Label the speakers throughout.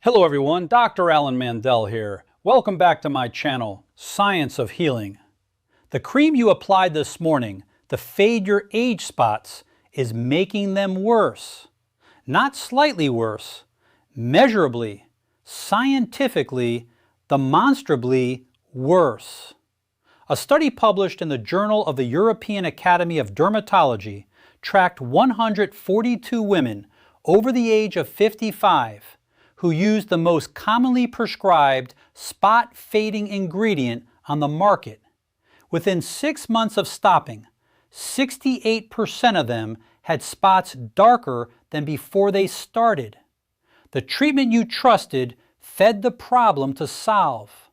Speaker 1: Hello everyone, Dr. Alan Mandell here. Welcome back to my channel, Science of Healing. The cream you applied this morning to fade your age spots is making them worse. Not slightly worse, measurably, scientifically, demonstrably worse. A study published in the Journal of the European Academy of Dermatology tracked 142 women over the age of 55 who used the most commonly prescribed spot fading ingredient on the market. Within 6 months of stopping, 68% of them had spots darker than before they started. The treatment you trusted fed the problem to solve.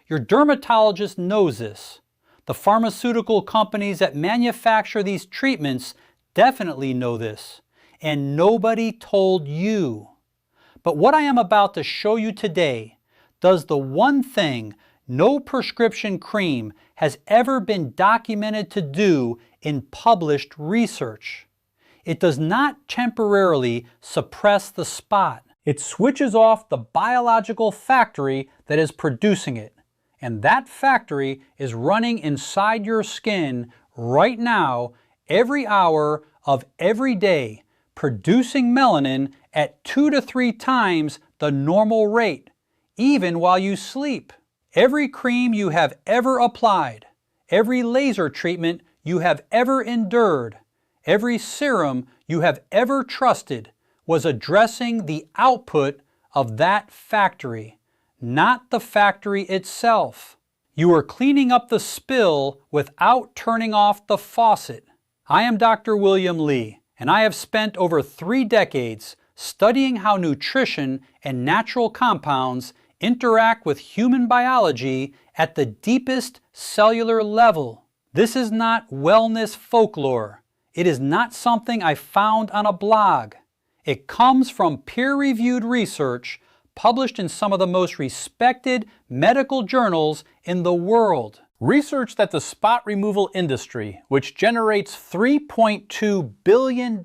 Speaker 1: Your dermatologist knows this. The pharmaceutical companies that manufacture these treatments definitely know this, and nobody told you. But what I am about to show you today does the one thing no prescription cream has ever been documented to do in published research. It does not temporarily suppress the spot. It switches off the biological factory that is producing it. And that factory is running inside your skin right now, every hour of every day, producing melanin at 2 to 3 times the normal rate, even while you sleep. Every cream you have ever applied, every laser treatment you have ever endured, every serum you have ever trusted was addressing the output of that factory, not the factory itself. You are cleaning up the spill without turning off the faucet. I am Dr. William Lee, and I have spent over 3 decades studying how nutrition and natural compounds interact with human biology at the deepest cellular level. This is not wellness folklore. It is not something I found on a blog. It comes from peer-reviewed research published in some of the most respected medical journals in the world. Research that the spot removal industry, which generates $3.2 billion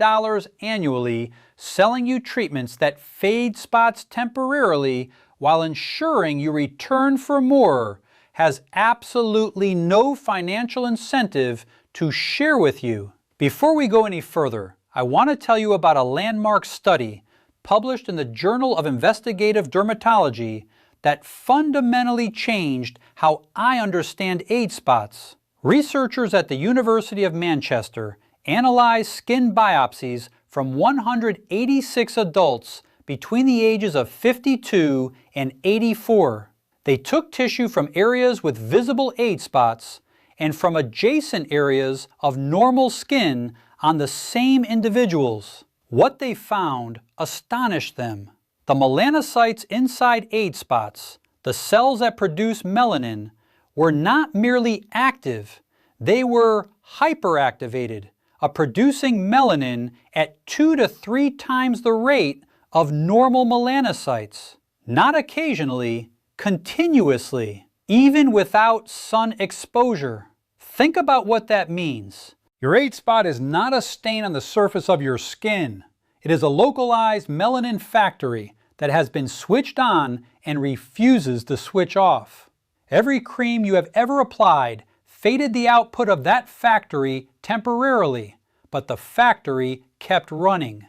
Speaker 1: annually selling you treatments that fade spots temporarily while ensuring you return for more, has absolutely no financial incentive to share with you. Before we go any further, I want to tell you about a landmark study published in the Journal of Investigative Dermatology that fundamentally changed how I understand age spots. Researchers at the University of Manchester analyzed skin biopsies from 186 adults between the ages of 52 and 84. They took tissue from areas with visible age spots and from adjacent areas of normal skin on the same individuals. What they found astonished them. The melanocytes inside age spots, the cells that produce melanin, were not merely active, they were hyperactivated, producing melanin at 2 to 3 times the rate of normal melanocytes. Not occasionally, continuously, even without sun exposure. Think about what that means. Your age spot is not a stain on the surface of your skin. It is a localized melanin factory that has been switched on and refuses to switch off. Every cream you have ever applied faded the output of that factory temporarily, but the factory kept running.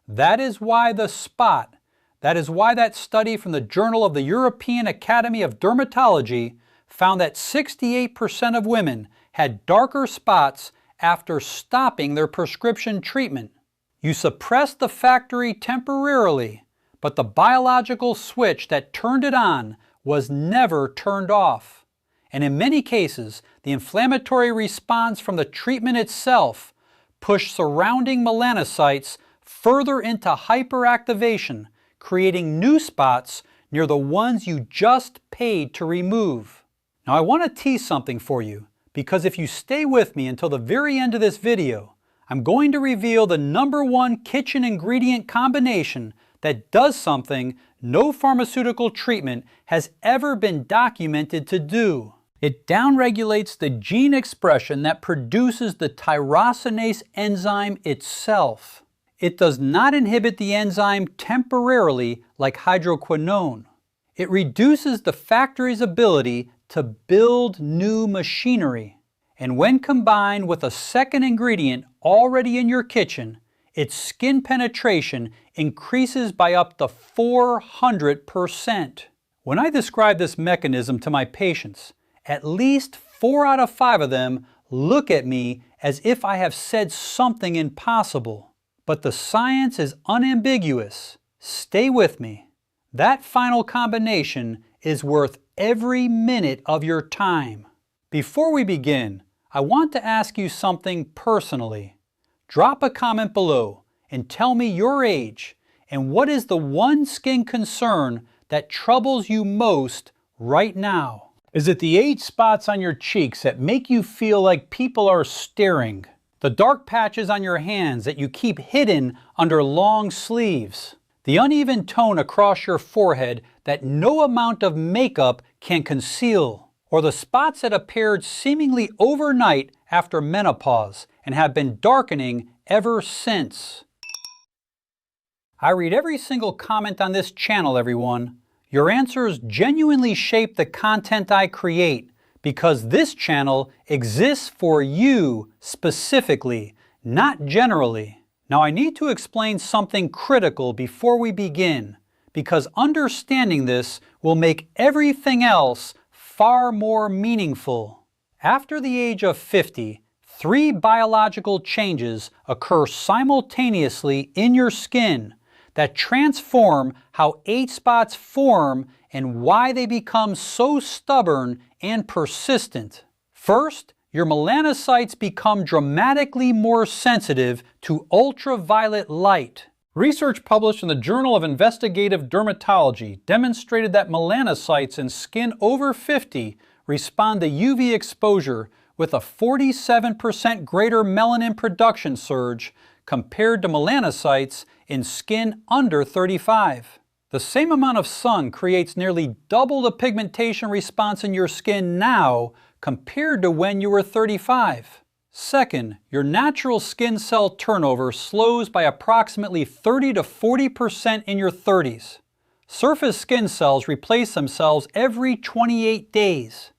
Speaker 1: That is why that study from the Journal of the European Academy of Dermatology found that 68% of women had darker spots after stopping their prescription treatment. You suppressed the factory temporarily, but the biological switch that turned it on was never turned off. And in many cases, the inflammatory response from the treatment itself pushed surrounding melanocytes further into hyperactivation, creating new spots near the ones you just paid to remove. Now I want to tease something for you, because if you stay with me until the very end of this video, I'm going to reveal the #1 kitchen ingredient combination that does something no pharmaceutical treatment has ever been documented to do. It downregulates the gene expression that produces the tyrosinase enzyme itself. It does not inhibit the enzyme temporarily like hydroquinone. It reduces the factory's ability to build new machinery. And when combined with a second ingredient already in your kitchen, its skin penetration increases by up to 400%. When I describe this mechanism to my patients, at least 4 out of 5 of them look at me as if I have said something impossible. But the science is unambiguous. Stay with me. That final combination is worth every minute of your time. Before we begin, I want to ask you something personally. Drop a comment below and tell me your age and what is the one skin concern that troubles you most right now. Is it the age spots on your cheeks that make you feel like people are staring? The dark patches on your hands that you keep hidden under long sleeves? The uneven tone across your forehead that no amount of makeup can conceal? Or the spots that appeared seemingly overnight after menopause and have been darkening ever since? I read every single comment on this channel, everyone. Your answers genuinely shape the content I create because this channel exists for you specifically, not generally. Now I need to explain something critical before we begin, because understanding this will make everything else far more meaningful. After the age of 50, 3 biological changes occur simultaneously in your skin that transform how age spots form and why they become so stubborn and persistent. First, your melanocytes become dramatically more sensitive to ultraviolet light. Research published in the Journal of Investigative Dermatology demonstrated that melanocytes in skin over 50 respond to UV exposure with a 47% greater melanin production surge compared to melanocytes in skin under 35. The same amount of sun creates nearly double the pigmentation response in your skin now compared to when you were 35. Second, your natural skin cell turnover slows by approximately 30 to 40% in your 30s. Surface skin cells replace themselves every 28 days.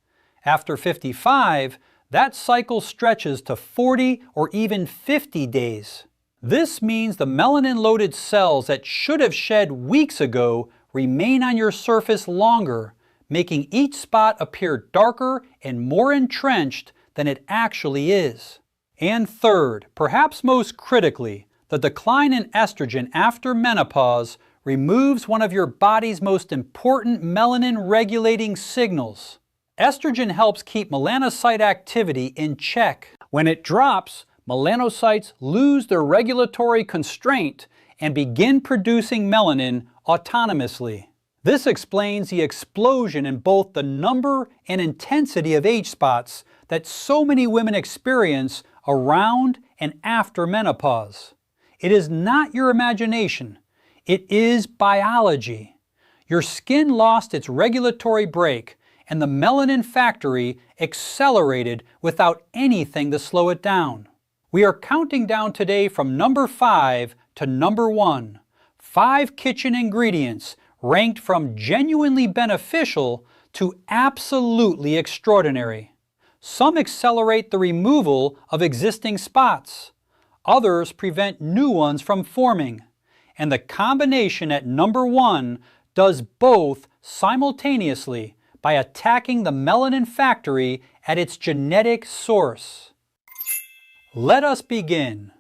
Speaker 1: After 55, that cycle stretches to 40 or even 50 days. This means the melanin-loaded cells that should have shed weeks ago remain on your surface longer, making each spot appear darker and more entrenched than it actually is. And third, perhaps most critically, the decline in estrogen after menopause removes one of your body's most important melanin-regulating signals. Estrogen helps keep melanocyte activity in check. When it drops, melanocytes lose their regulatory constraint and begin producing melanin autonomously. This explains the explosion in both the number and intensity of age spots that so many women experience around and after menopause. It is not your imagination. It is biology. Your skin lost its regulatory brake, and the melanin factory accelerated without anything to slow it down. We are counting down today from number 5 to number 1. 5 kitchen ingredients ranked from genuinely beneficial to absolutely extraordinary. Some accelerate the removal of existing spots. Others prevent new ones from forming. And the combination at number 1 does both simultaneously by attacking the melanin factory at its genetic source. Let us begin.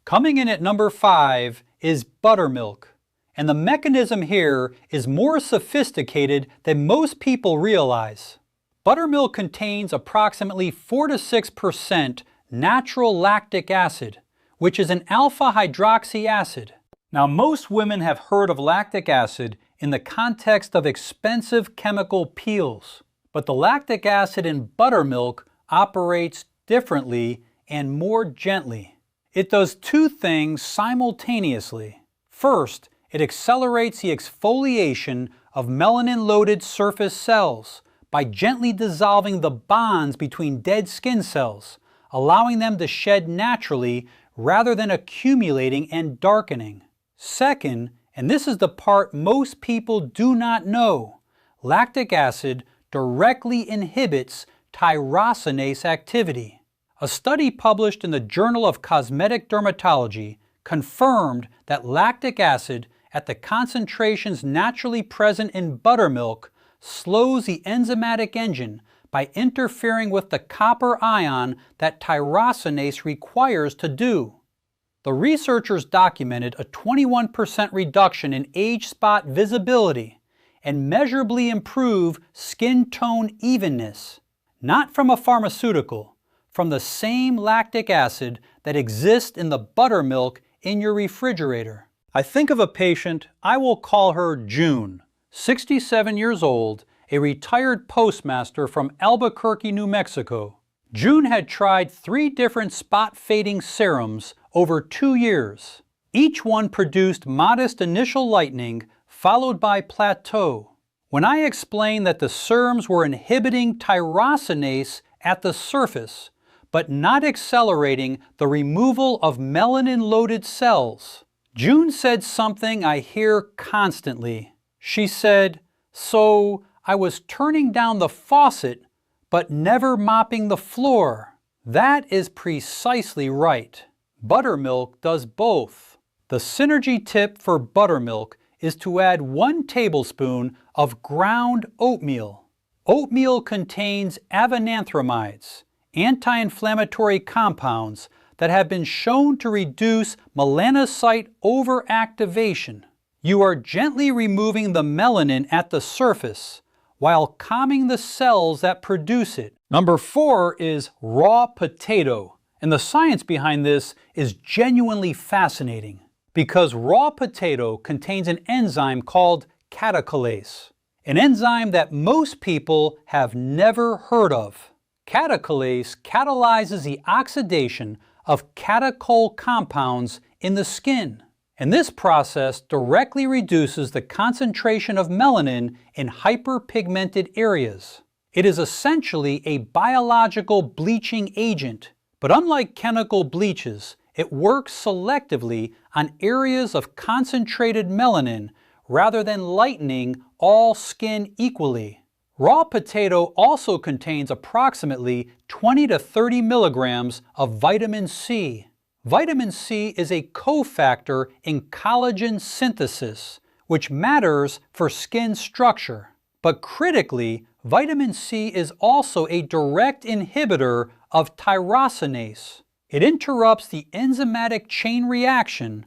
Speaker 1: Coming in at number 5 is buttermilk. And the mechanism here is more sophisticated than most people realize. Buttermilk contains approximately 4 to 6% natural lactic acid, which is an alpha hydroxy acid. Now, most women have heard of lactic acid in the context of expensive chemical peels, but the lactic acid in buttermilk operates differently and more gently. It does 2 things simultaneously. First, it accelerates the exfoliation of melanin-loaded surface cells by gently dissolving the bonds between dead skin cells, allowing them to shed naturally, rather than accumulating and darkening. Second, and this is the part most people do not know, lactic acid directly inhibits tyrosinase activity. A study published in the Journal of Cosmetic Dermatology confirmed that lactic acid at the concentrations naturally present in buttermilk slows the enzymatic engine by interfering with the copper ion that tyrosinase requires to do. The researchers documented a 21% reduction in age spot visibility and measurably improved skin tone evenness, not from a pharmaceutical, from the same lactic acid that exists in the buttermilk in your refrigerator. I think of a patient, I will call her June, 67 years old, a retired postmaster from Albuquerque, New Mexico. June had tried 3 different spot-fading serums over 2 years. Each one produced modest initial lightening, followed by plateau. When I explained that the serums were inhibiting tyrosinase at the surface, but not accelerating the removal of melanin-loaded cells, June said something I hear constantly. She said, "So I was turning down the faucet, but never mopping the floor." That is precisely right. Buttermilk does both. The synergy tip for buttermilk is to add 1 tablespoon of ground oatmeal. Oatmeal contains avenanthramides, anti-inflammatory compounds that have been shown to reduce melanocyte overactivation. You are gently removing the melanin at the surface while calming the cells that produce it. Number 4 is raw potato, and the science behind this is genuinely fascinating because raw potato contains an enzyme called catecholase, an enzyme that most people have never heard of. Catecholase catalyzes the oxidation of catechol compounds in the skin, and this process directly reduces the concentration of melanin in hyperpigmented areas. It is essentially a biological bleaching agent, but unlike chemical bleaches, it works selectively on areas of concentrated melanin rather than lightening all skin equally. Raw potato also contains approximately 20 to 30 milligrams of vitamin C. Vitamin C is a cofactor in collagen synthesis, which matters for skin structure. But critically, vitamin C is also a direct inhibitor of tyrosinase. It interrupts the enzymatic chain reaction.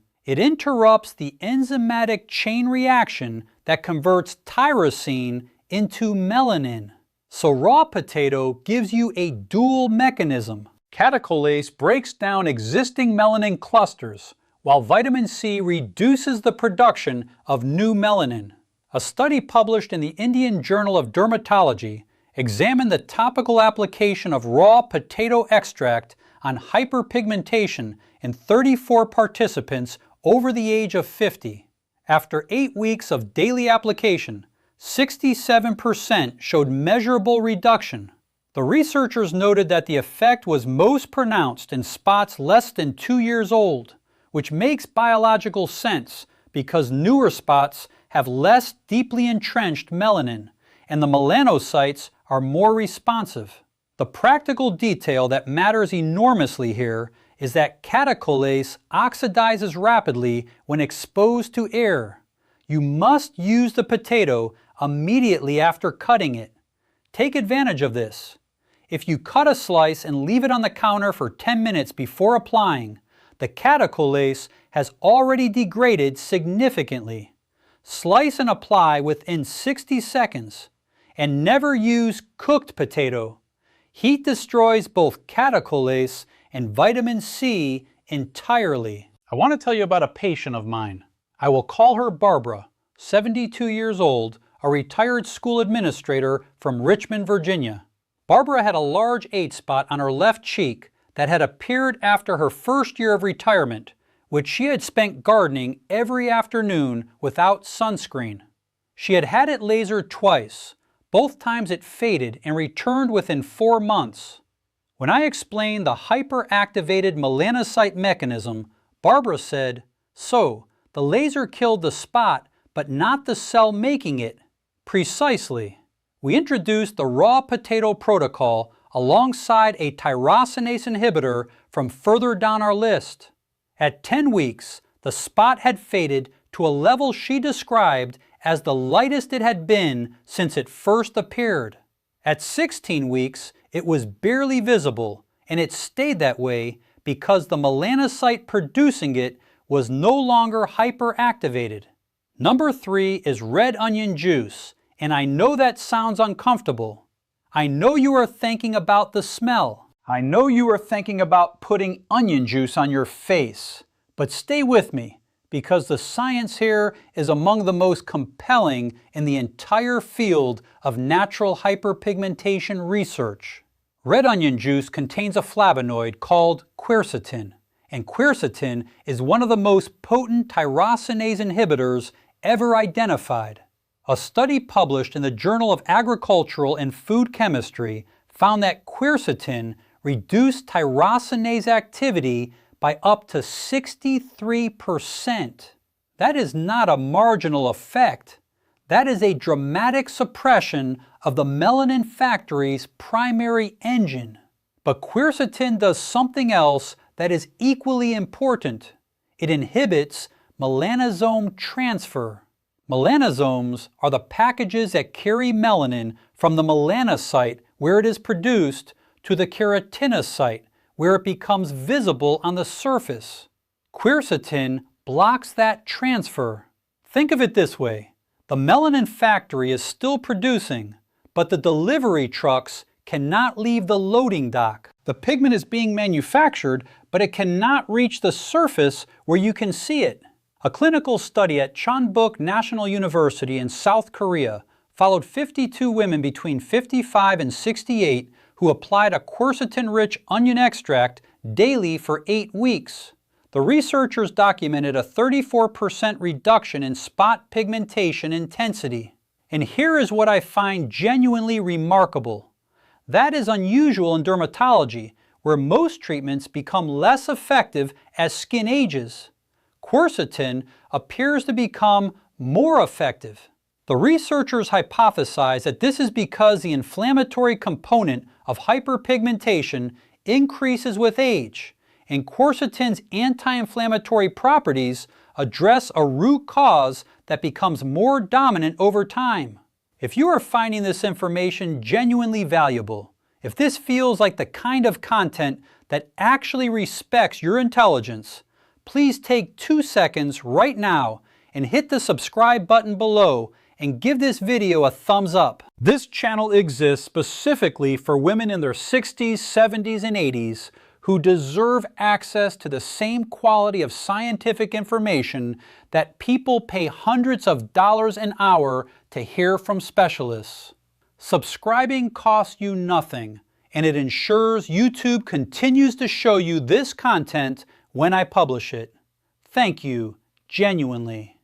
Speaker 1: That converts tyrosine into melanin. So raw potato gives you a dual mechanism. Catecholase breaks down existing melanin clusters, while vitamin C reduces the production of new melanin. A study published in the Indian Journal of Dermatology examined the topical application of raw potato extract on hyperpigmentation in 34 participants over the age of 50. After 8 weeks of daily application, 67% showed measurable reduction. The researchers noted that the effect was most pronounced in spots less than 2 years old, which makes biological sense because newer spots have less deeply entrenched melanin, and the melanocytes are more responsive. The practical detail that matters enormously here is that catecholase oxidizes rapidly when exposed to air. You must use the potato immediately after cutting it. Take advantage of this. If you cut a slice and leave it on the counter for 10 minutes before applying, the catecholase has already degraded significantly. Slice and apply within 60 seconds. And never use cooked potato. Heat destroys both catecholase and vitamin C entirely. I want to tell you about a patient of mine. I will call her Barbara, 72 years old, a retired school administrator from Richmond, Virginia. Barbara had a large 8 spot on her left cheek that had appeared after her first year of retirement, which she had spent gardening every afternoon without sunscreen. She had had it lasered twice. Both times it faded and returned within 4 months. When I explained the hyperactivated melanocyte mechanism, Barbara said, "So, the laser killed the spot, but not the cell making it." Precisely. We introduced the raw potato protocol alongside a tyrosinase inhibitor from further down our list. At 10 weeks, the spot had faded to a level she described as the lightest it had been since it first appeared. At 16 weeks, it was barely visible, and it stayed that way because the melanocyte producing it was no longer hyperactivated. Number 3 is red onion juice, and I know that sounds uncomfortable. I know you are thinking about the smell. I know you are thinking about putting onion juice on your face. But stay with me, because the science here is among the most compelling in the entire field of natural hyperpigmentation research. Red onion juice contains a flavonoid called quercetin, and quercetin is one of the most potent tyrosinase inhibitors ever identified. A study published in the Journal of Agricultural and Food Chemistry found that quercetin reduced tyrosinase activity by up to 63%. That is not a marginal effect. That is a dramatic suppression of the melanin factory's primary engine. But quercetin does something else that is equally important. It inhibits melanosome transfer. Melanosomes are the packages that carry melanin from the melanocyte where it is produced to the keratinocyte where it becomes visible on the surface. Quercetin blocks that transfer. Think of it this way. The melanin factory is still producing, but the delivery trucks cannot leave the loading dock. The pigment is being manufactured, but it cannot reach the surface where you can see it. A clinical study at Chonbuk National University in South Korea followed 52 women between 55 and 68 who applied a quercetin-rich onion extract daily for 8 weeks. The researchers documented a 34% reduction in spot pigmentation intensity. And here is what I find genuinely remarkable. That is unusual in dermatology, where most treatments become less effective as skin ages. Quercetin appears to become more effective. The researchers hypothesize that this is because the inflammatory component of hyperpigmentation increases with age, and quercetin's anti-inflammatory properties address a root cause that becomes more dominant over time. If you are finding this information genuinely valuable, if this feels like the kind of content that actually respects your intelligence, please take 2 seconds right now and hit the subscribe button below and give this video a thumbs up. This channel exists specifically for women in their 60s, 70s, and 80s who deserve access to the same quality of scientific information that people pay hundreds of dollars an hour to hear from specialists. Subscribing costs you nothing, and it ensures YouTube continues to show you this content when I publish it. Thank you, genuinely.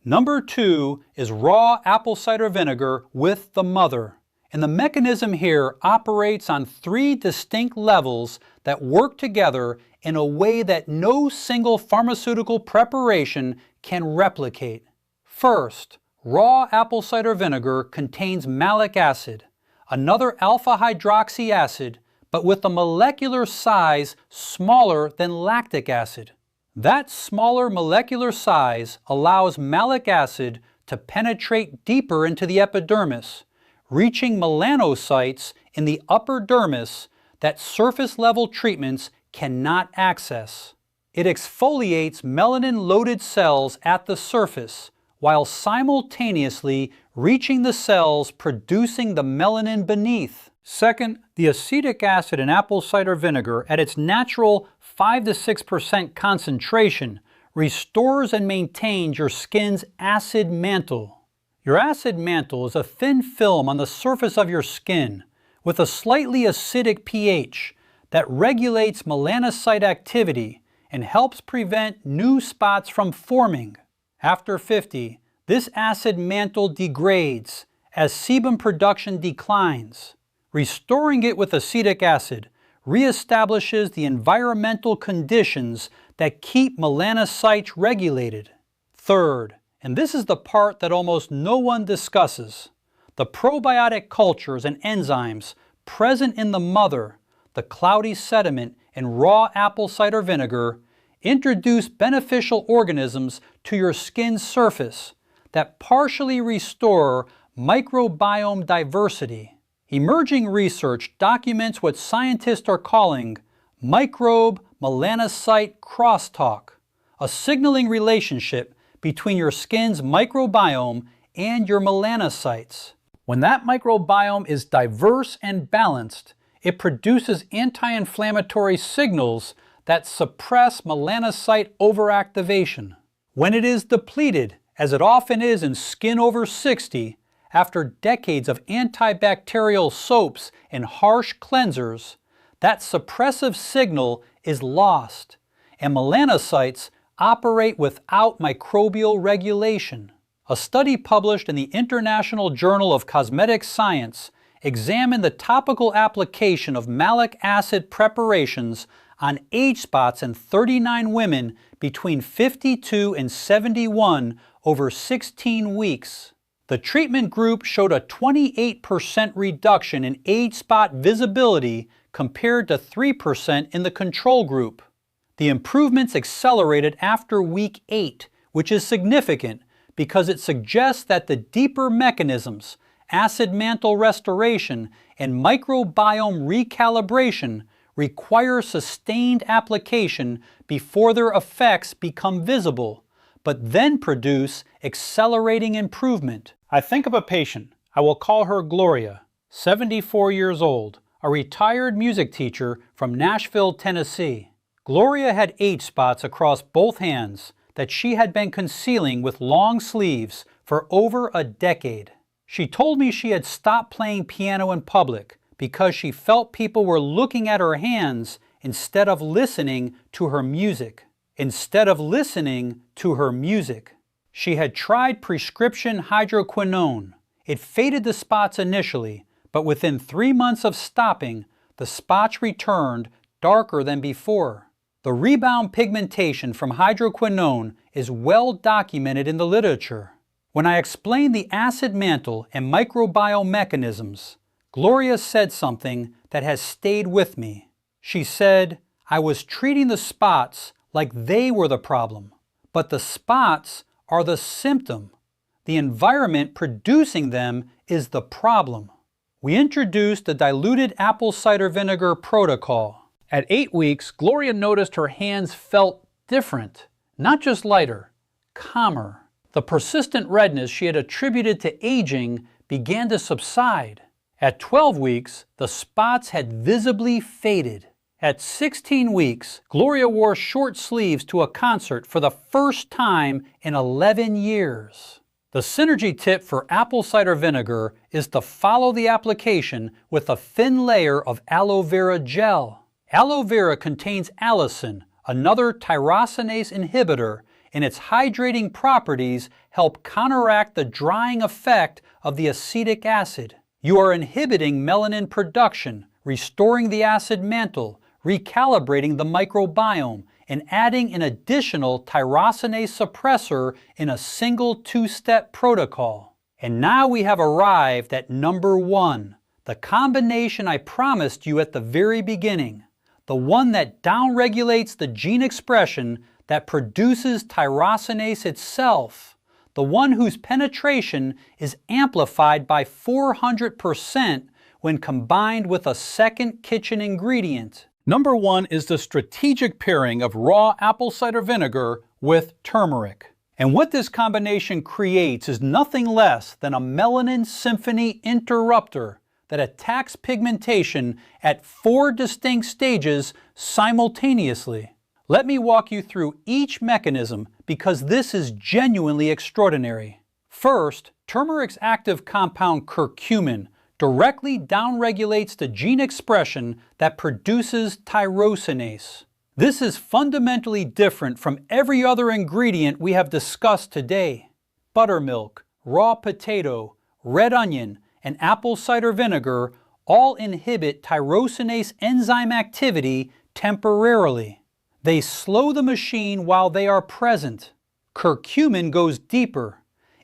Speaker 1: Number 2 is raw apple cider vinegar with the mother. And the mechanism here operates on 3 distinct levels that work together in a way that no single pharmaceutical preparation can replicate. First, raw apple cider vinegar contains malic acid, another alpha hydroxy acid, but with a molecular size smaller than lactic acid. That smaller molecular size allows malic acid to penetrate deeper into the epidermis, reaching melanocytes in the upper dermis that surface-level treatments cannot access. It exfoliates melanin-loaded cells at the surface, while simultaneously reaching the cells producing the melanin beneath. Second, the acetic acid in apple cider vinegar at its natural 5 to 6% concentration restores and maintains your skin's acid mantle. Your acid mantle is a thin film on the surface of your skin with a slightly acidic pH that regulates melanocyte activity and helps prevent new spots from forming. After 50, this acid mantle degrades as sebum production declines. Restoring it with acetic acid reestablishes the environmental conditions that keep melanocytes regulated. Third, and this is the part that almost no one discusses, the probiotic cultures and enzymes present in the mother, the cloudy sediment in raw apple cider vinegar, introduce beneficial organisms to your skin's surface that partially restore microbiome diversity. Emerging research documents what scientists are calling microbe-melanocyte crosstalk, a signaling relationship between your skin's microbiome and your melanocytes. When that microbiome is diverse and balanced, it produces anti-inflammatory signals that suppress melanocyte overactivation. When it is depleted, as it often is in skin over 60, after decades of antibacterial soaps and harsh cleansers, that suppressive signal is lost, and melanocytes operate without microbial regulation. A study published in the International Journal of Cosmetic Science examined the topical application of malic acid preparations on age spots in 39 women between 52 and 71 over 16 weeks. The treatment group showed a 28% reduction in age spot visibility compared to 3% in the control group. The improvements accelerated after week 8, which is significant because it suggests that the deeper mechanisms, acid mantle restoration and microbiome recalibration, require sustained application before their effects become visible, but then produce accelerating improvement. I think of a patient, I will call her Gloria, 74 years old, a retired music teacher from Nashville, Tennessee. Gloria had age spots across both hands that she had been concealing with long sleeves for over a decade. She told me she had stopped playing piano in public because she felt people were looking at her hands instead of listening to her music. She had tried prescription hydroquinone. It faded the spots initially, but within 3 months of stopping, the spots returned darker than before. The rebound pigmentation from hydroquinone is well documented in the literature. When I explained the acid mantle and microbiome mechanisms, Gloria said something that has stayed with me. She said, "I was treating the spots like they were the problem, but the spots are the symptom. The environment producing them is the problem." We introduced the diluted apple cider vinegar protocol. At 8 weeks, Gloria noticed her hands felt different, not just lighter, calmer. The persistent redness she had attributed to aging began to subside. At 12 weeks, the spots had visibly faded. At 16 weeks, Gloria wore short sleeves to a concert for the first time in 11 years. The synergy tip for apple cider vinegar is to follow the application with a thin layer of aloe vera gel. Aloe vera contains allicin, another tyrosinase inhibitor, and its hydrating properties help counteract the drying effect of the acetic acid. You are inhibiting melanin production, restoring the acid mantle, recalibrating the microbiome, and adding an additional tyrosinase suppressor in a single 2-step protocol. And now we have arrived at number 1, the combination I promised you at the very beginning, the one that downregulates the gene expression that produces tyrosinase itself, the one whose penetration is amplified by 400% when combined with a second kitchen ingredient. Number 1 is the strategic pairing of raw apple cider vinegar with turmeric. And what this combination creates is nothing less than a melanin symphony interrupter that attacks pigmentation at 4 distinct stages simultaneously. Let me walk you through each mechanism because this is genuinely extraordinary. First, turmeric's active compound curcumin directly downregulates the gene expression that produces tyrosinase. This is fundamentally different from every other ingredient we have discussed today. Buttermilk, raw potato, red onion, and apple cider vinegar all inhibit tyrosinase enzyme activity temporarily. They slow the machine while they are present. Curcumin goes deeper.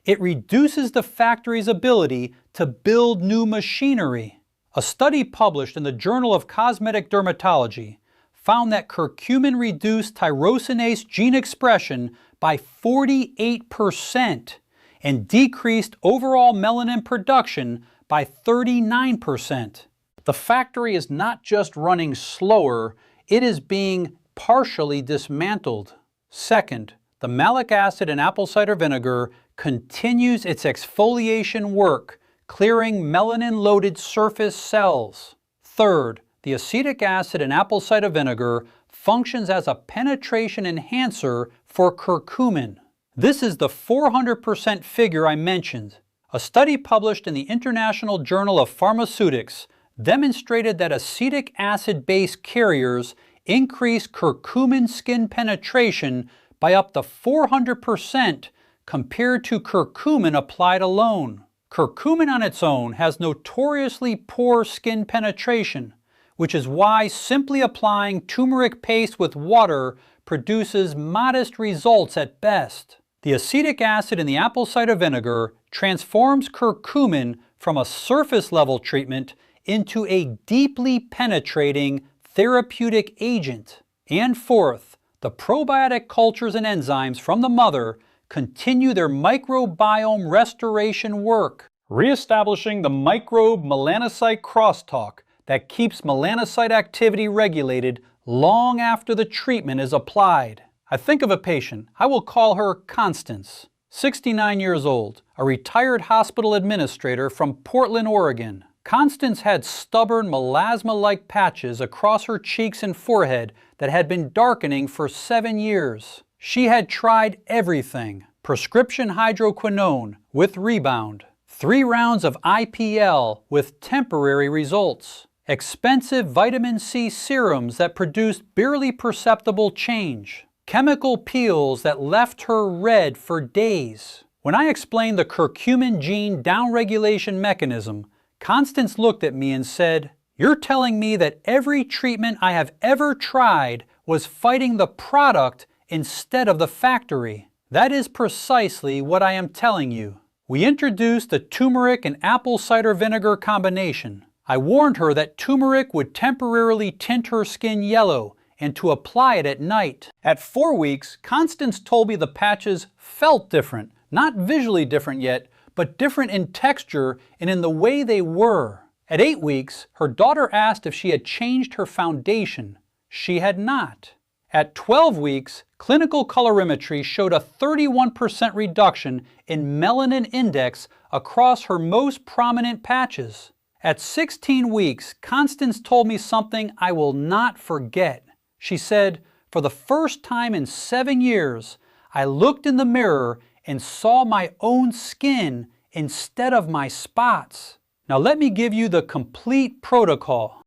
Speaker 1: It reduces the factory's ability to build new machinery. A study published in the Journal of Cosmetic Dermatology found that curcumin reduced tyrosinase gene expression by 48% and decreased overall melanin production by 39%. The factory is not just running slower, it is being partially dismantled. Second, the malic acid in apple cider vinegar continues its exfoliation work, clearing melanin-loaded surface cells. Third, the acetic acid in apple cider vinegar functions as a penetration enhancer for curcumin. This is the 400% figure I mentioned. A study published in the International Journal of Pharmaceutics demonstrated that acetic acid-based carriers increase curcumin skin penetration by up to 400% compared to curcumin applied alone. Curcumin on its own has notoriously poor skin penetration, which is why simply applying turmeric paste with water produces modest results at best. The acetic acid in the apple cider vinegar transforms curcumin from a surface-level treatment into a deeply penetrating therapeutic agent. And fourth, the probiotic cultures and enzymes from the mother continue their microbiome restoration work, reestablishing the microbe melanocyte crosstalk that keeps melanocyte activity regulated long after the treatment is applied. I think of a patient, I will call her Constance, 69 years old, a retired hospital administrator from Portland, Oregon. Constance had stubborn melasma-like patches across her cheeks and forehead that had been darkening for 7 years. She had tried everything: prescription hydroquinone with rebound, 3 rounds of IPL with temporary results, expensive vitamin C serums that produced barely perceptible change, chemical peels that left her red for days. When I explained the curcumin gene downregulation mechanism, Constance looked at me and said, "You're telling me that every treatment I have ever tried was fighting the product instead of the factory." That is precisely what I am telling you. We introduced the turmeric and apple cider vinegar combination. I warned her that turmeric would temporarily tint her skin yellow and to apply it at night. At 4 weeks, Constance told me the patches felt different, not visually different yet, but different in texture and in the way they were. At 8 weeks, her daughter asked if she had changed her foundation. She had not. At 12 weeks, clinical colorimetry showed a 31% reduction in melanin index across her most prominent patches. At 16 weeks, Constance told me something I will not forget. She said, "For the first time in 7 years, I looked in the mirror and saw my own skin instead of my spots." Now let me give you the complete protocol.